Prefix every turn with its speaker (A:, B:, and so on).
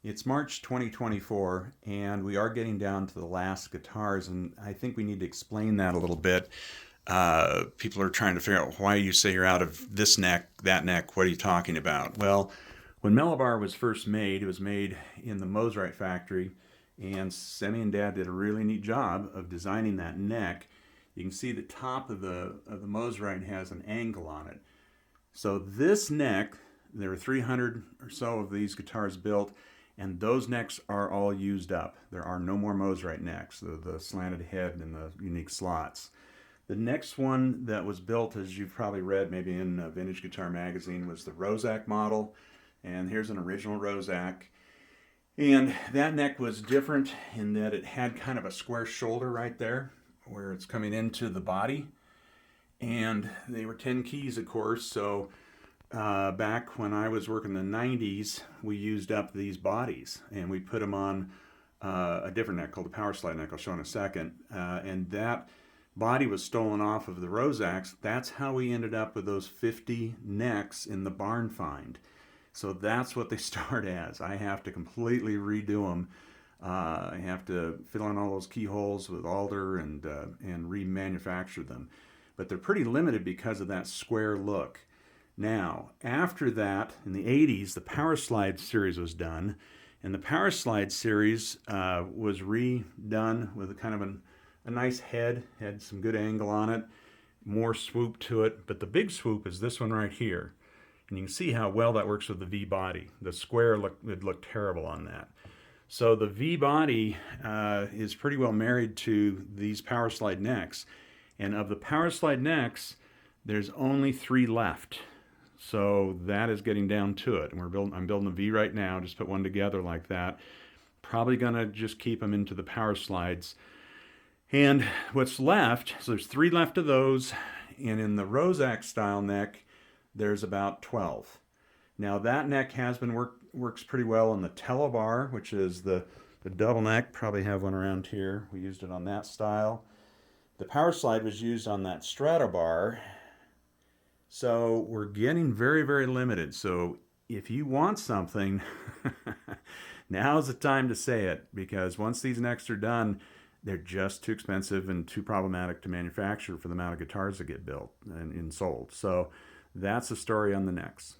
A: It's March 2024, and we are getting down to the last guitars, and I think we need to explain that a little bit. People are trying to figure out why you say you're out of this neck, that neck. What are you talking about? Well, when Melobar was first made, it was made in the Mosrite factory, and Sammy and Dad did a really neat job of designing that neck. You can see the top of the Mosrite has an angle on it. So this neck, there are 300 or so of these guitars built, and those necks are all used up. There are no more Mosrite necks, the slanted head and the unique slots. The next one that was built, as you've probably read maybe in Vintage Guitar Magazine, was the Rosac model. And here's an original Rosac. And that neck was different in that it had kind of a square shoulder right there where it's coming into the body. And they were 10 keys, of course, so back when I was working in the 90s, we used up these bodies and we put them on a different neck called the Power Slide neck. I'll show in a second. And that body was stolen off of the Rosacs. That's how we ended up with those 50 necks in the barn find. So that's what they start as. I have to completely redo them. I have to fill in all those keyholes with alder and remanufacture them. But they're pretty limited because of that square look. Now, after that, in the 80s, the Power Slide series was done, and the Power Slide series was redone with a kind of a nice head, had some good angle on it, more swoop to it, but the big swoop is this one right here. And you can see how well that works with the V body. The square would look terrible on that. So the V body is pretty well married to these Power Slide necks. And of the Power Slide necks, there's only 3 left. So that is getting down to it. And I'm building a V right now, just put one together like that. Probably gonna just keep them into the Power Slides. And what's left, so there's 3 left of those. And in the Rosac style neck, there's about 12. Now that neck has been works pretty well on the Melobar, which is the double neck. Probably have one around here. We used it on that style. The Power Slide was used on that Stratobar. So we're getting very, very limited. So if you want something, now's the time to say it, because once these necks are done, they're just too expensive and too problematic to manufacture for the amount of guitars that get built and sold. So that's the story on the necks.